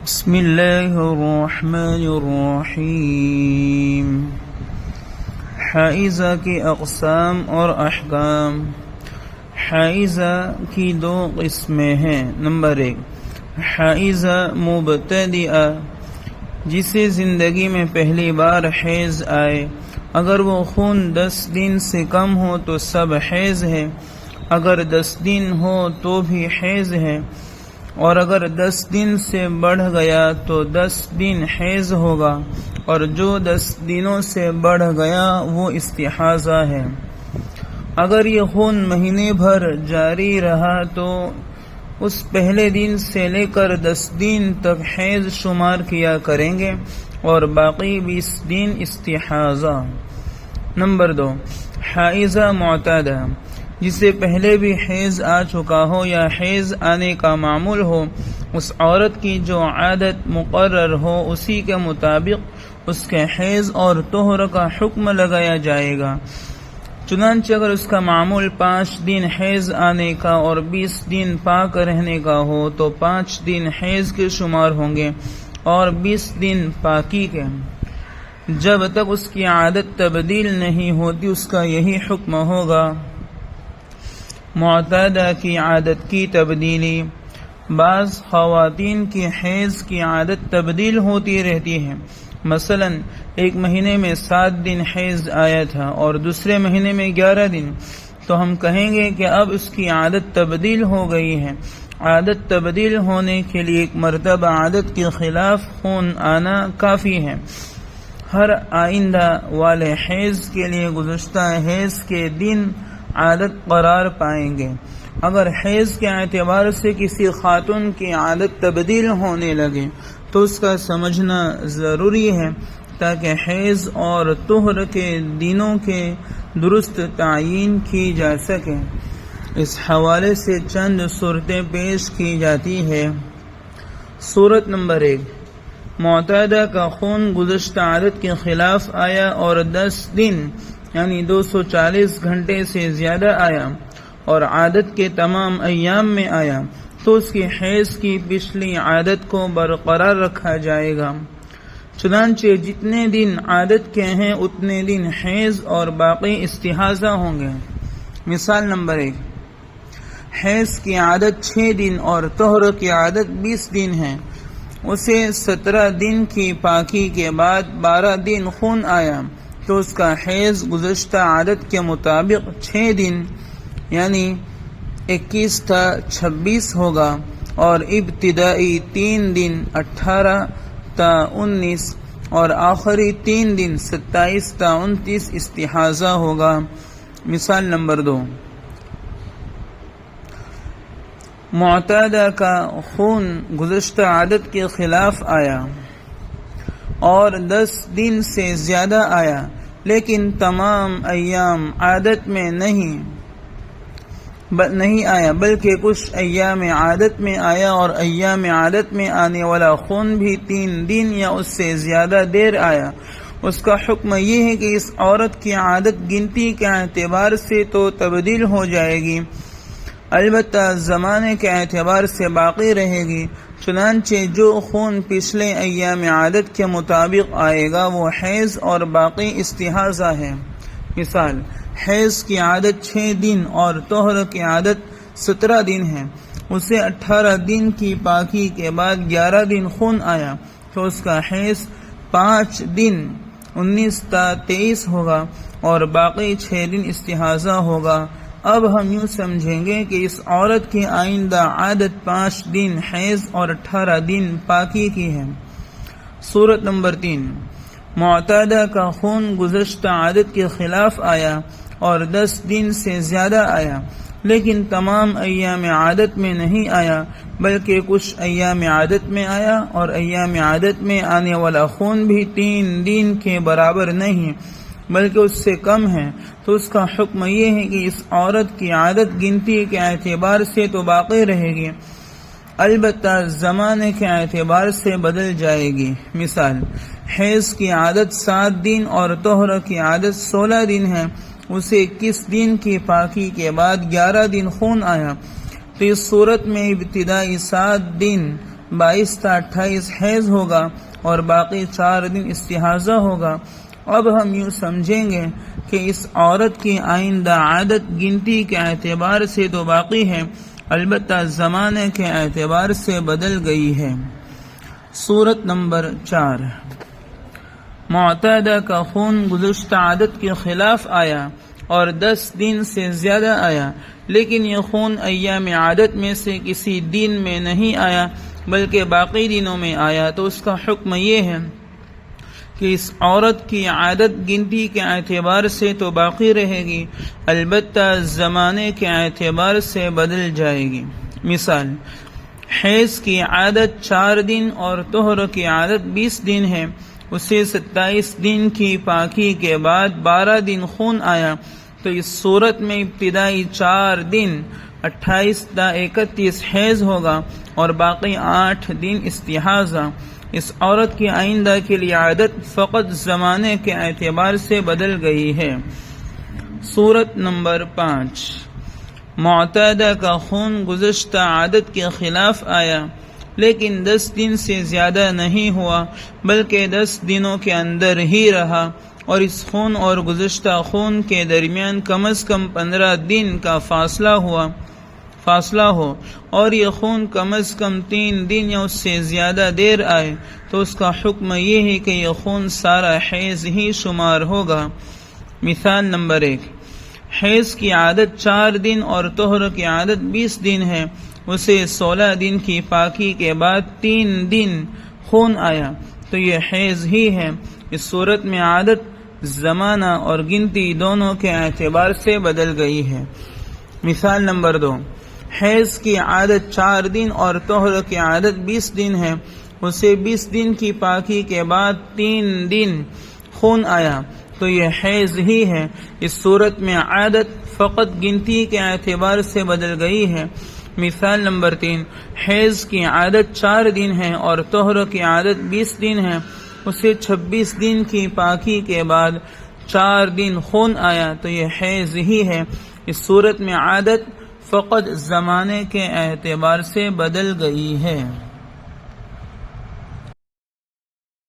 بسم اللہ الرحمن الرحیم۔ حائضہ کی اقسام اور احکام۔ حائضہ کی دو قسمیں ہیں۔ نمبر 1، حائضہ مبتدئہ، جسے زندگی میں پہلی بار حیض آئے، اگر وہ خون 10 دن سے کم ہو تو سب حیض ہے، اگر 10 دن ہو تو بھی حیض ہے، اور اگر 10 دن سے بڑھ گیا تو 10 دن حیض ہوگا، اور جو 10 دنوں سے بڑھ گیا وہ استحاضہ ہے۔ اگر یہ خون مہینے بھر جاری رہا تو اس پہلے دن سے لے کر 10 دن تک حیض شمار کیا کریں گے، اور باقی 20 دن استحاضہ۔ نمبر 2، حائضہ معتادہ، جسے پہلے بھی حیض آ چکا ہو یا حیض آنے کا معمول ہو، اس عورت کی جو عادت مقرر ہو اسی کے مطابق اس کے حیض اور طہر کا حکم لگایا جائے گا۔ چنانچہ اگر اس کا معمول 5 دن حیض آنے کا اور 20 دن پاک رہنے کا ہو تو 5 دن حیض کے شمار ہوں گے اور 20 دن پاکی کے۔ جب تک اس کی عادت تبدیل نہیں ہوتی اس کا یہی حکم ہوگا۔ معتادہ کی عادت کی تبدیلی۔ بعض خواتین کی حیض کی عادت تبدیل ہوتی رہتی ہے، مثلا ایک مہینے میں 7 دن حیض آیا تھا اور دوسرے مہینے میں 11 دن، تو ہم کہیں گے کہ اب اس کی عادت تبدیل ہو گئی ہے۔ عادت تبدیل ہونے کے لیے ایک مرتبہ عادت کے خلاف خون آنا کافی ہے۔ ہر آئندہ والے حیض کے لیے گزشتہ حیض کے دن عادت قرار پائیں گے۔ اگر حیض کے اعتبار سے کسی خاتون کی عادت تبدیل ہونے لگے تو اس کا سمجھنا ضروری ہے تاکہ حیض اور طہر کے دنوں کے درست تعیین کی جا سکے۔ اس حوالے سے چند صورتیں پیش کی جاتی ہے۔ صورت نمبر 1، معتادہ کا خون گزشتہ عادت کے خلاف آیا اور 10 دن یعنی 240 گھنٹے سے زیادہ آیا اور عادت کے تمام ایام میں آیا، تو اس کی حیض کی پچھلی عادت کو برقرار رکھا جائے گا۔ چنانچہ جتنے دن عادت کے ہیں اتنے دن حیض اور باقی استحاضہ ہوں گے۔ مثال نمبر 1، حیض کی عادت 6 دن اور طہر کی عادت 20 دن ہے۔ اسے 17 دن کی پاکی کے بعد 12 دن خون آیا تو اس کا حیض گزشتہ عادت کے مطابق 6 دن یعنی 21 تا 26 ہوگا، اور ابتدائی 3 دن 18 تا 19 اور آخری 3 دن 27 تا 29 استحاضہ ہوگا۔ مثال نمبر 2، معتادہ کا خون گزشتہ عادت کے خلاف آیا اور 10 دن سے زیادہ آیا، لیکن تمام ایام عادت میں نہیں آیا بلکہ کچھ ایام عادت میں آیا، اور ایام عادت میں آنے والا خون بھی 3 دن یا اس سے زیادہ دیر آیا۔ اس کا حکم یہ ہے کہ اس عورت کی عادت گنتی کے اعتبار سے تو تبدیل ہو جائے گی، البتہ زمانے کے اعتبار سے باقی رہے گی۔ چنانچہ جو خون پچھلے ایام عادت کے مطابق آئے گا وہ حیض اور باقی استحاضہ ہے۔ مثال، حیض کی عادت 6 دن اور طہر کی عادت 17 دن ہے۔ اسے 18 دن کی پاکی کے بعد 11 دن خون آیا تو اس کا حیض 5 دن 19 تا 23 ہوگا اور باقی 6 دن استحاضہ ہوگا۔ اب ہم یوں سمجھیں گے کہ اس عورت کی آئندہ عادت 5 دن حیض اور 18 دن پاکی کی ہے۔ صورت نمبر 3، معتادہ کا خون گزشتہ عادت کے خلاف آیا اور 10 دن سے زیادہ آیا، لیکن تمام ایام عادت میں نہیں آیا بلکہ کچھ ایام عادت میں آیا، اور ایام عادت میں آنے والا خون بھی 3 دن کے برابر نہیں بلکہ اس سے کم ہے، تو اس کا حکم یہ ہے کہ اس عورت کی عادت گنتی کے اعتبار سے تو باقی رہے گی، البتہ زمانے کے اعتبار سے بدل جائے گی۔ مثال، حیض کی عادت 7 دن اور طہر کی عادت 16 دن ہے۔ اسے 21 دن کی پاکی کے بعد 11 دن خون آیا، تو اس صورت میں ابتدائی 7 دن 22 تا 28 حیض ہوگا اور باقی 4 دن استحاضہ ہوگا۔ اب ہم یوں سمجھیں گے کہ اس عورت کی آئندہ عادت گنتی کے اعتبار سے تو باقی ہے، البتہ زمانے کے اعتبار سے بدل گئی ہے۔ صورت نمبر 4، معتادہ کا خون گزشتہ عادت کے خلاف آیا اور 10 دن سے زیادہ آیا، لیکن یہ خون ایام عادت میں سے کسی دن میں نہیں آیا بلکہ باقی دنوں میں آیا، تو اس کا حکم یہ ہے کہ اس عورت کی عادت گنتی کے اعتبار سے تو باقی رہے گی، البتہ زمانے کے اعتبار سے بدل جائے گی۔ مثال، حیض کی عادت 4 دن اور طہر کی عادت 20 دن ہے، اسے 27 دن کی پاکی کے بعد 12 دن خون آیا، تو اس صورت میں ابتدائی 4 دن 28 تا 31 حیض ہوگا اور باقی 8 دن استحاضہ۔ اس عورت کی آئندہ کے لیے عادت فقط زمانے کے اعتبار سے بدل گئی ہے۔ صورت نمبر 5، معتادہ کا خون گزشتہ عادت کے خلاف آیا لیکن 10 دن سے زیادہ نہیں ہوا بلکہ 10 دنوں کے اندر ہی رہا، اور اس خون اور گزشتہ خون کے درمیان کم از کم 15 دن کا فاصلہ ہو اور یہ خون کم از کم 3 دن یا اس سے زیادہ دیر آئے، تو اس کا حکم یہ ہے کہ یہ خون سارا حیض ہی شمار ہوگا۔ مثال نمبر 1، حیض کی عادت 4 دن اور طہر کی عادت 20 دن ہے، اسے 16 دن کی پاکی کے بعد 3 دن خون آیا، تو یہ حیض ہی ہے۔ اس صورت میں عادت زمانہ اور گنتی دونوں کے اعتبار سے بدل گئی ہے۔ مثال نمبر 2، حیض کی عادت 4 دن اور طہر کی عادت 20 دن ہے، اسے 20 دن کی پاکی کے بعد 3 دن خون آیا، تو یہ حیض ہی ہے۔ اس صورت میں عادت فقط گنتی کے اعتبار سے بدل گئی ہے۔ مثال نمبر 3، حیض کی عادت 4 دن ہے اور طہر کی عادت 20 دن ہے، اسے 26 دن کی پاکی کے بعد 4 دن خون آیا، تو یہ حیض ہی ہے۔ اس صورت میں عادت فقط زمانے کے اعتبار سے بدل گئی ہے۔